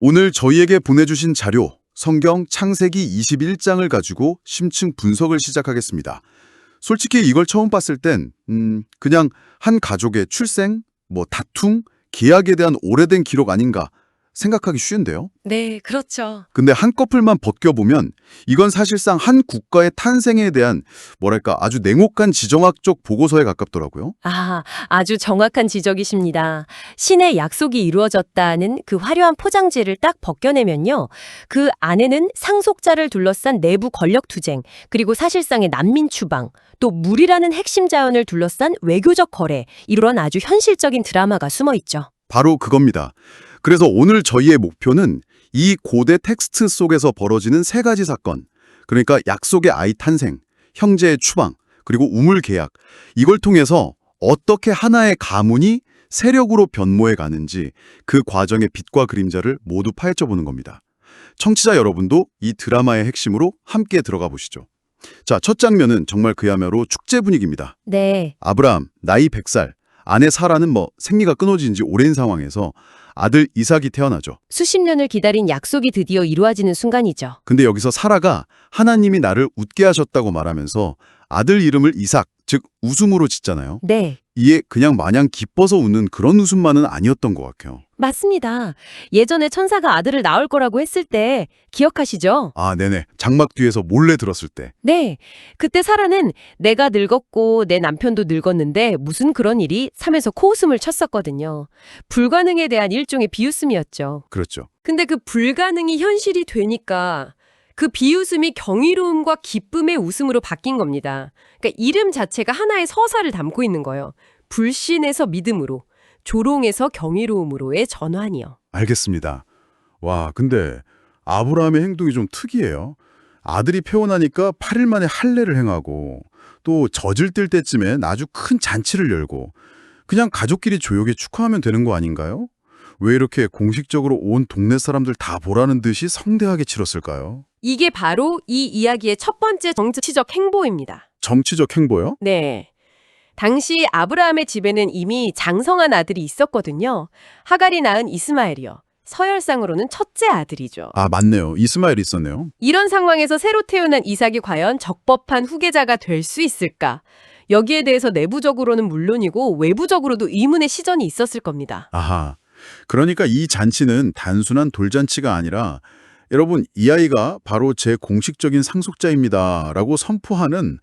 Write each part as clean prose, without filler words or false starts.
오늘 저희에게 보내주신 자료, 성경 창세기 21장을 가지고 심층 분석을 시작하겠습니다. 솔직히 이걸 처음 봤을 땐 그냥 한 가족의 출생, 다툼, 계약에 대한 오래된 기록 아닌가 생각하기 쉬운데요. 네, 그렇죠. 근데 한꺼풀만 벗겨보면 이건 사실상 한 국가의 탄생에 대한 아주 냉혹한 지정학적 보고서에 가깝더라고요. 아주 정확한 지적이십니다. 신의 약속이 이루어졌다는 그 화려한 포장지를 딱 벗겨내면요. 그 안에는 상속자를 둘러싼 내부 권력 투쟁, 그리고 사실상의 난민 추방, 또 물이라는 핵심 자원을 둘러싼 외교적 거래, 이런 아주 현실적인 드라마가 숨어 있죠. 바로 그겁니다. 그래서 오늘 저희의 목표는 이 고대 텍스트 속에서 벌어지는 세 가지 사건, 그러니까 약속의 아이 탄생, 형제의 추방, 그리고 우물 계약, 이걸 통해서 어떻게 하나의 가문이 세력으로 변모해 가는지 그 과정의 빛과 그림자를 모두 파헤쳐보는 겁니다. 청취자 여러분도 이 드라마의 핵심으로 함께 들어가 보시죠. 자, 첫 장면은 정말 그야말로 축제 분위기입니다. 네. 아브라함, 나이 100살, 아내 사라는 생리가 끊어진 지 오랜 상황에서 아들 이삭이 태어나죠. 수십 년을 기다린 약속이 드디어 이루어지는 순간이죠. 근데 여기서 사라가 하나님이 나를 웃게 하셨다고 말하면서 아들 이름을 이삭, 즉 웃음으로 짓잖아요. 네. 이에 그냥 마냥 기뻐서 웃는 그런 웃음만은 아니었던 것 같아요. 맞습니다. 예전에 천사가 아들을 낳을 거라고 했을 때 기억하시죠? 아, 네네. 장막 뒤에서 몰래 들었을 때. 네. 그때 사라는 내가 늙었고 내 남편도 늙었는데 무슨 그런 일이 하면서 코웃음을 쳤었거든요. 불가능에 대한 일종의 비웃음이었죠. 그렇죠. 근데 그 불가능이 현실이 되니까 그 비웃음이 경이로움과 기쁨의 웃음으로 바뀐 겁니다. 그러니까 이름 자체가 하나의 서사를 담고 있는 거예요. 불신에서 믿음으로, 조롱에서 경이로움으로의 전환이요. 알겠습니다. 와, 근데 아브라함의 행동이 좀 특이해요. 아들이 태어나니까 8일 만에 할례를 행하고 또 젖을 뜰 때쯤엔 아주 큰 잔치를 열고 그냥 가족끼리 조용히 축하하면 되는 거 아닌가요? 왜 이렇게 공식적으로 온 동네 사람들 다 보라는 듯이 성대하게 치렀을까요? 이게 바로 이 이야기의 첫 번째 정치적 행보입니다. 정치적 행보요? 네. 당시 아브라함의 집에는 이미 장성한 아들이 있었거든요. 하갈이 낳은 이스마엘이요. 서열상으로는 첫째 아들이죠. 아, 맞네요. 이스마엘 있었네요. 이런 상황에서 새로 태어난 이삭이 과연 적법한 후계자가 될 수 있을까? 여기에 대해서 내부적으로는 물론이고 외부적으로도 의문의 시선이 있었을 겁니다. 아하. 그러니까 이 잔치는 단순한 돌잔치가 아니라 여러분, 이 아이가 바로 제 공식적인 상속자입니다 라고 선포하는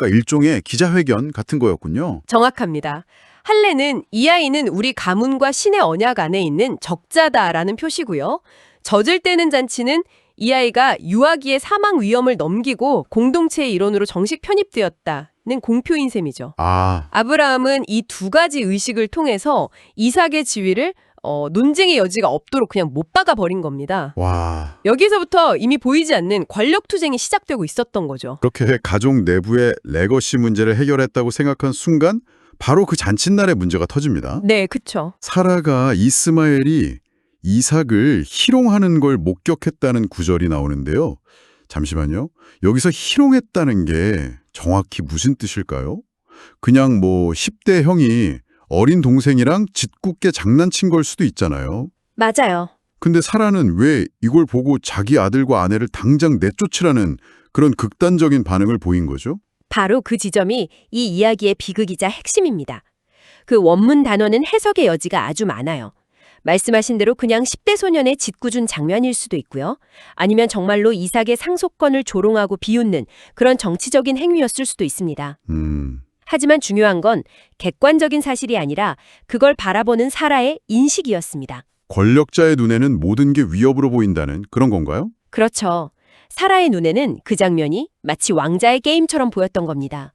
일종의 기자회견 같은 거였군요. 정확합니다. 할례는 이 아이는 우리 가문과 신의 언약 안에 있는 적자다라는 표시고요. 젖을 떼는 잔치는 이 아이가 유아기의 사망 위험을 넘기고 공동체의 일원으로 정식 편입되었다는 공표인 셈이죠. 아, 아브라함은 이 두 가지 의식을 통해서 이삭의 지위를 논쟁의 여지가 없도록 그냥 못 박아 버린 겁니다. 와. 여기서부터 이미 보이지 않는 권력 투쟁이 시작되고 있었던 거죠. 그렇게 가족 내부의 레거시 문제를 해결했다고 생각한 순간 바로 그 잔칫날에 문제가 터집니다. 네, 그쵸. 사라가 이스마엘이 이삭을 희롱하는 걸 목격했다는 구절이 나오는데요. 잠시만요. 여기서 희롱했다는 게 정확히 무슨 뜻일까요? 그냥 10대 형이 어린 동생이랑 짓궂게 장난친 걸 수도 있잖아요. 맞아요. 근데 사라는 왜 이걸 보고 자기 아들과 아내를 당장 내쫓으라는 그런 극단적인 반응을 보인 거죠? 바로 그 지점이 이 이야기의 비극이자 핵심입니다. 그 원문 단어는 해석의 여지가 아주 많아요. 말씀하신 대로 그냥 10대 소년의 짓궂은 장면일 수도 있고요. 아니면 정말로 이삭의 상속권을 조롱하고 비웃는 그런 정치적인 행위였을 수도 있습니다. 하지만 중요한 건 객관적인 사실이 아니라 그걸 바라보는 사라의 인식이었습니다. 권력자의 눈에는 모든 게 위협으로 보인다는 그런 건가요? 그렇죠. 사라의 눈에는 그 장면이 마치 왕자의 게임처럼 보였던 겁니다.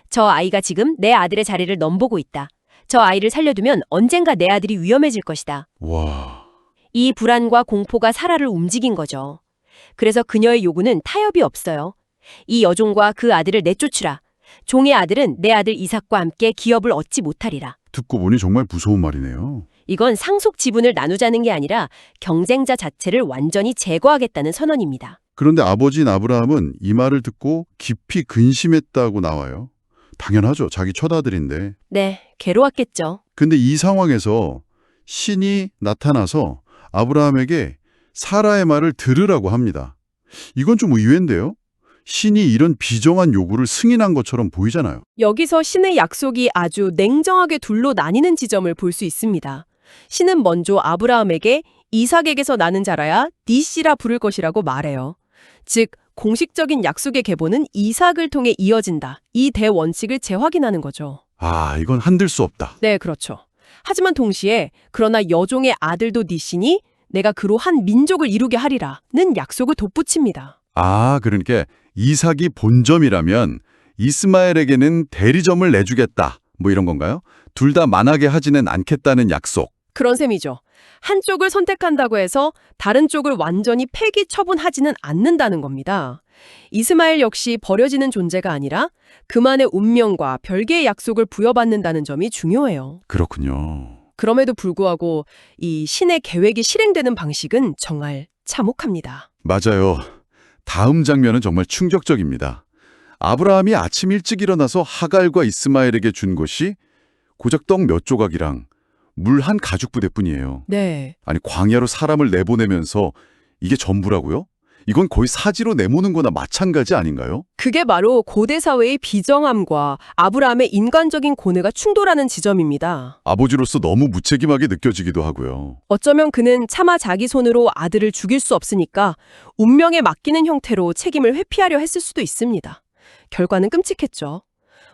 저 아이가 지금 내 아들의 자리를 넘보고 있다. 저 아이를 살려두면 언젠가 내 아들이 위험해질 것이다. 와, 이 불안과 공포가 사라를 움직인 거죠. 그래서 그녀의 요구는 타협이 없어요. 이 여종과 그 아들을 내쫓으라. 종의 아들은 내 아들 이삭과 함께 기업을 얻지 못하리라. 듣고 보니 정말 무서운 말이네요. 이건 상속 지분을 나누자는 게 아니라 경쟁자 자체를 완전히 제거하겠다는 선언입니다. 그런데 아버지인 아브라함은 이 말을 듣고 깊이 근심했다고 나와요. 당연하죠. 자기 첫아들인데. 네, 괴로웠겠죠. 근데 이 상황에서 신이 나타나서 아브라함에게 사라의 말을 들으라고 합니다. 이건 좀 의외인데요? 신이 이런 비정한 요구를 승인한 것처럼 보이잖아요. 여기서 신의 약속이 아주 냉정하게 둘로 나뉘는 지점을 볼 수 있습니다. 신은 먼저 아브라함에게 이삭에게서 나는 자라야 네 씨라 부를 것이라고 말해요. 즉, 공식적인 약속의 계보는 이삭을 통해 이어진다. 이 대원칙을 재확인하는 거죠. 아, 이건 한들 수 없다. 네, 그렇죠. 하지만 동시에 그러나 여종의 아들도 네 씨니 내가 그로 한 민족을 이루게 하리라는 약속을 덧붙입니다. 아, 그러니까 이삭이 본점이라면 이스마엘에게는 대리점을 내주겠다. 뭐 이런 건가요? 둘 다 만하게 하지는 않겠다는 약속. 그런 셈이죠. 한쪽을 선택한다고 해서 다른 쪽을 완전히 폐기 처분하지는 않는다는 겁니다. 이스마엘 역시 버려지는 존재가 아니라 그만의 운명과 별개의 약속을 부여받는다는 점이 중요해요. 그렇군요. 그럼에도 불구하고 이 신의 계획이 실행되는 방식은 정말 참혹합니다. 맞아요. 다음 장면은 정말 충격적입니다. 아브라함이 아침 일찍 일어나서 하갈과 이스마엘에게 준 것이 고작 떡 몇 조각이랑 물 한 가죽 부대뿐이에요. 네. 아니, 광야로 사람을 내보내면서 이게 전부라고요? 이건 거의 사지로 내모는 거나 마찬가지 아닌가요? 그게 바로 고대 사회의 비정함과 아브라함의 인간적인 고뇌가 충돌하는 지점입니다. 아버지로서 너무 무책임하게 느껴지기도 하고요. 어쩌면 그는 차마 자기 손으로 아들을 죽일 수 없으니까 운명에 맡기는 형태로 책임을 회피하려 했을 수도 있습니다. 결과는 끔찍했죠.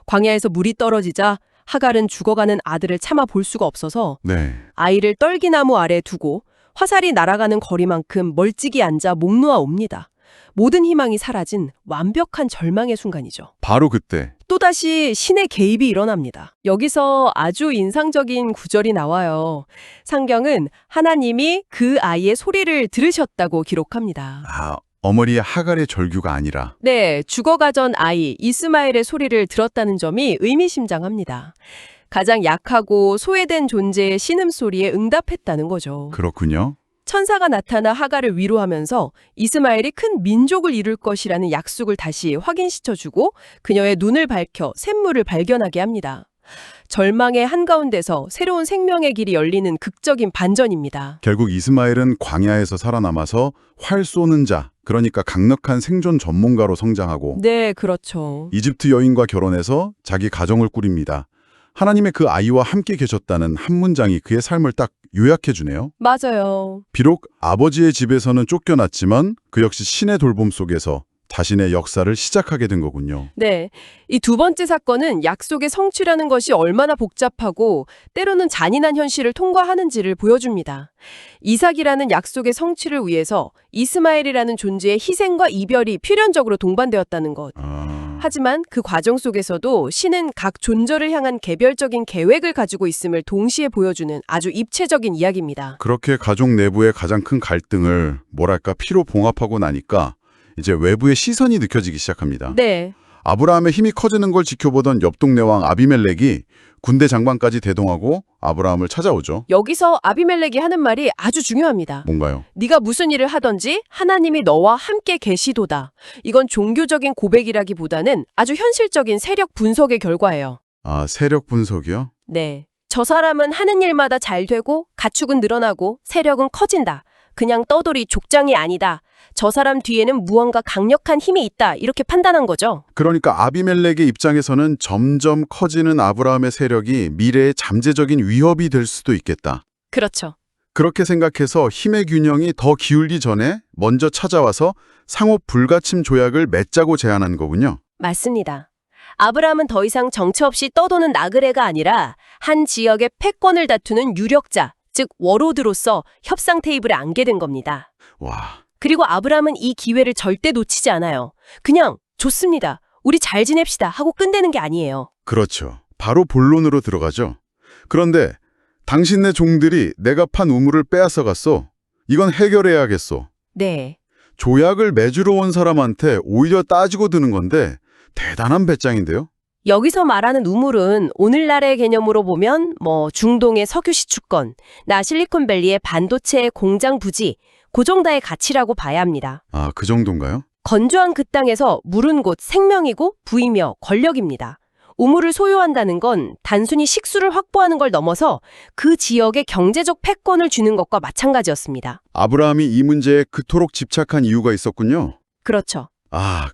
광야에서 물이 떨어지자 하갈은 죽어가는 아들을 참아 볼 수가 없어서 네. 아이를 떨기나무 아래 두고 화살이 날아가는 거리만큼 멀찍이 앉아 목 놓아 옵니다. 모든 희망이 사라진 완벽한 절망의 순간이죠. 바로 그때. 또다시 신의 개입이 일어납니다. 여기서 아주 인상적인 구절이 나와요. 성경은 하나님이 그 아이의 소리를 들으셨다고 기록합니다. 아, 어머니의 하갈의 절규가 아니라. 네, 죽어가던 아이 이스마엘의 소리를 들었다는 점이 의미심장합니다. 가장 약하고 소외된 존재의 신음소리에 응답했다는 거죠. 그렇군요. 천사가 나타나 하갈을 위로하면서 이스마엘이 큰 민족을 이룰 것이라는 약속을 다시 확인시켜주고 그녀의 눈을 밝혀 샘물을 발견하게 합니다. 절망의 한가운데서 새로운 생명의 길이 열리는 극적인 반전입니다. 결국 이스마엘은 광야에서 살아남아서 활 쏘는 자, 그러니까 강력한 생존 전문가로 성장하고 네, 그렇죠. 이집트 여인과 결혼해서 자기 가정을 꾸립니다. 하나님의 그 아이와 함께 계셨다는 한 문장이 그의 삶을 딱 요약해 주네요. 맞아요. 비록 아버지의 집에서는 쫓겨났지만 그 역시 신의 돌봄 속에서 자신의 역사를 시작하게 된 거군요. 네, 이 두 번째 사건은 약속의 성취라는 것이 얼마나 복잡하고 때로는 잔인한 현실을 통과하는지를 보여줍니다. 이삭이라는 약속의 성취를 위해서 이스마엘이라는 존재의 희생과 이별이 필연적으로 동반되었다는 것. 하지만 그 과정 속에서도 신은 각 존재를 향한 개별적인 계획을 가지고 있음을 동시에 보여주는 아주 입체적인 이야기입니다. 그렇게 가족 내부의 가장 큰 갈등을 피로 봉합하고 나니까 이제 외부의 시선이 느껴지기 시작합니다. 네. 아브라함의 힘이 커지는 걸 지켜보던 옆 동네 왕 아비멜렉이 군대 장관까지 대동하고 아브라함을 찾아오죠. 여기서 아비멜렉이 하는 말이 아주 중요합니다. 뭔가요? 네가 무슨 일을 하든지 하나님이 너와 함께 계시도다. 이건 종교적인 고백이라기보다는 아주 현실적인 세력 분석의 결과예요. 아, 세력 분석이요? 네. 저 사람은 하는 일마다 잘 되고 가축은 늘어나고 세력은 커진다. 그냥 떠돌이 족장이 아니다. 저 사람 뒤에는 무언가 강력한 힘이 있다. 이렇게 판단한 거죠. 그러니까 아비멜렉의 입장에서는 점점 커지는 아브라함의 세력이 미래의 잠재적인 위협이 될 수도 있겠다. 그렇죠. 그렇게 생각해서 힘의 균형이 더 기울기 전에 먼저 찾아와서 상호 불가침 조약을 맺자고 제안한 거군요. 맞습니다. 아브라함은 더 이상 정처 없이 떠도는 나그네가 아니라 한 지역의 패권을 다투는 유력자, 즉 워로드로서 협상 테이블에 앉게 된 겁니다. 와. 그리고 아브라함은 이 기회를 절대 놓치지 않아요. 그냥 좋습니다. 우리 잘 지냅시다 하고 끝내는 게 아니에요. 그렇죠. 바로 본론으로 들어가죠. 그런데 당신네 종들이 내가 판 우물을 빼앗아 갔어. 이건 해결해야겠어. 네. 조약을 맺으러 온 사람한테 오히려 따지고 드는 건데 대단한 배짱인데요. 여기서 말하는 우물은 오늘날의 개념으로 보면 중동의 석유 시추권, 나 실리콘밸리의 반도체 공장 부지, 그 정도의 가치라고 봐야 합니다. 아, 그 정도인가요? 건조한 그 땅에서 물은 곧 생명이고 부이며 권력입니다. 우물을 소유한다는 건 단순히 식수를 확보하는 걸 넘어서 그 지역의 경제적 패권을 주는 것과 마찬가지였습니다. 아브라함이 이 문제에 그토록 집착한 이유가 있었군요. 그렇죠.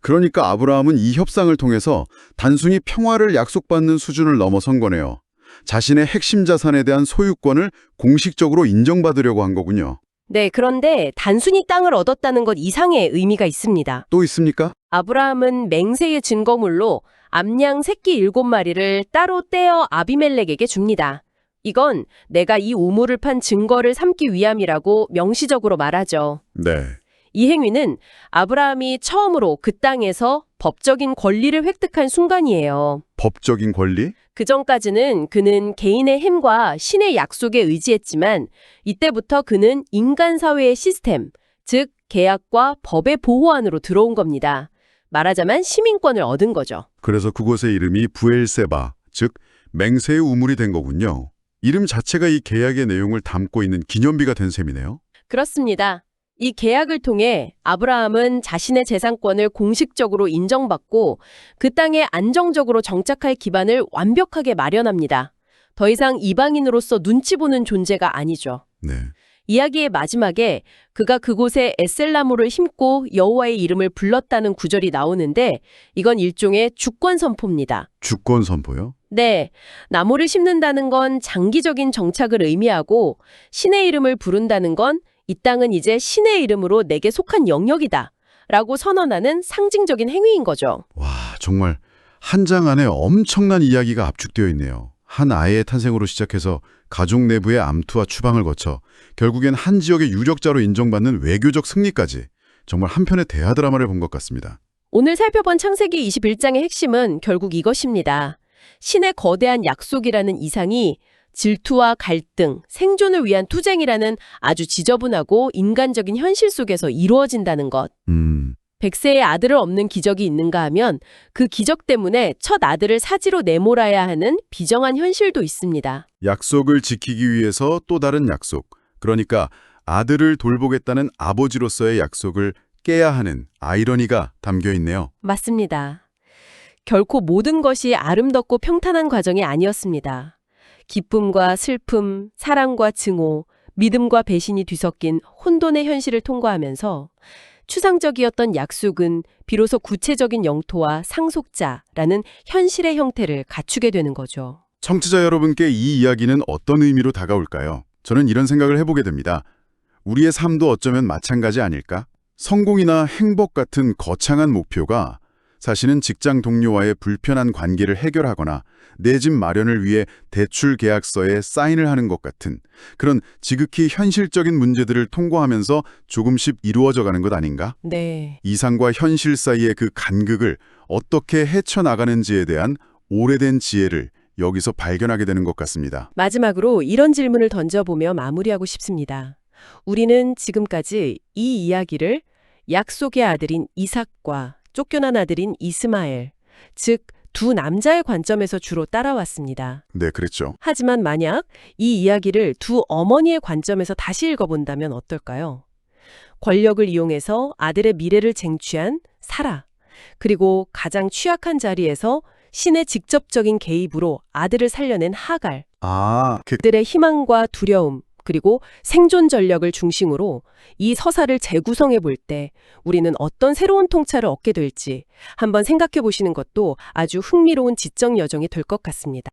그러니까 아브라함은 이 협상을 통해서 단순히 평화를 약속받는 수준을 넘어선 거네요. 자신의 핵심 자산에 대한 소유권을 공식적으로 인정받으려고 한 거군요. 네, 그런데 단순히 땅을 얻었다는 것 이상의 의미가 있습니다. 또 있습니까? 아브라함은 맹세의 증거물로 암양 새끼 7마리를 따로 떼어 아비멜렉에게 줍니다. 이건 내가 이 우물을 판 증거를 삼기 위함이라고 명시적으로 말하죠. 네. 이 행위는 아브라함이 처음으로 그 땅에서 법적인 권리를 획득한 순간이에요. 법적인 권리? 그전까지는 그는 개인의 힘과 신의 약속에 의지했지만 이때부터 그는 인간 사회의 시스템, 즉 계약과 법의 보호 안으로 들어온 겁니다. 말하자면 시민권을 얻은 거죠. 그래서 그곳의 이름이 부엘세바, 즉 맹세의 우물이 된 거군요. 이름 자체가 이 계약의 내용을 담고 있는 기념비가 된 셈이네요. 그렇습니다. 이 계약을 통해 아브라함은 자신의 재산권을 공식적으로 인정받고 그 땅에 안정적으로 정착할 기반을 완벽하게 마련합니다. 더 이상 이방인으로서 눈치 보는 존재가 아니죠. 네. 이야기의 마지막에 그가 그곳에 에셀나무를 심고 여호와의 이름을 불렀다는 구절이 나오는데 이건 일종의 주권 선포입니다. 주권 선포요? 네, 나무를 심는다는 건 장기적인 정착을 의미하고 신의 이름을 부른다는 건 이 땅은 이제 신의 이름으로 내게 속한 영역이다 라고 선언하는 상징적인 행위인 거죠. 와, 정말 한 장 안에 엄청난 이야기가 압축되어 있네요. 한 아이의 탄생으로 시작해서 가족 내부의 암투와 추방을 거쳐 결국엔 한 지역의 유력자로 인정받는 외교적 승리까지 정말 한편의 대하 드라마를 본 것 같습니다. 오늘 살펴본 창세기 21장의 핵심은 결국 이것입니다. 신의 거대한 약속이라는 이상이 질투와 갈등, 생존을 위한 투쟁이라는 아주 지저분하고 인간적인 현실 속에서 이루어진다는 것. 100세의 아들을 얻는 기적이 있는가 하면 그 기적 때문에 첫 아들을 사지로 내몰아야 하는 비정한 현실도 있습니다. 약속을 지키기 위해서 또 다른 약속, 그러니까 아들을 돌보겠다는 아버지로서의 약속을 깨야 하는 아이러니가 담겨 있네요. 맞습니다. 결코 모든 것이 아름답고 평탄한 과정이 아니었습니다. 기쁨과 슬픔, 사랑과 증오, 믿음과 배신이 뒤섞인 혼돈의 현실을 통과하면서 추상적이었던 약속은 비로소 구체적인 영토와 상속자라는 현실의 형태를 갖추게 되는 거죠. 청취자 여러분께 이 이야기는 어떤 의미로 다가올까요? 저는 이런 생각을 해보게 됩니다. 우리의 삶도 어쩌면 마찬가지 아닐까? 성공이나 행복 같은 거창한 목표가 사실은 직장 동료와의 불편한 관계를 해결하거나 내 집 마련을 위해 대출 계약서에 사인을 하는 것 같은 그런 지극히 현실적인 문제들을 통과하면서 조금씩 이루어져 가는 것 아닌가? 네. 이상과 현실 사이의 그 간극을 어떻게 헤쳐나가는지에 대한 오래된 지혜를 여기서 발견하게 되는 것 같습니다. 마지막으로 이런 질문을 던져보며 마무리하고 싶습니다. 우리는 지금까지 이 이야기를 약속의 아들인 이삭과 쫓겨난 아들인 이스마엘, 즉 두 남자의 관점에서 주로 따라왔습니다. 네, 그랬죠. 하지만 만약 이 이야기를 두 어머니의 관점에서 다시 읽어본다면 어떨까요? 권력을 이용해서 아들의 미래를 쟁취한 사라, 그리고 가장 취약한 자리에서 신의 직접적인 개입으로 아들을 살려낸 하갈, 그들의 희망과 두려움, 그리고 생존 전략을 중심으로 이 서사를 재구성해 볼 때 우리는 어떤 새로운 통찰을 얻게 될지 한번 생각해 보시는 것도 아주 흥미로운 지적 여정이 될 것 같습니다.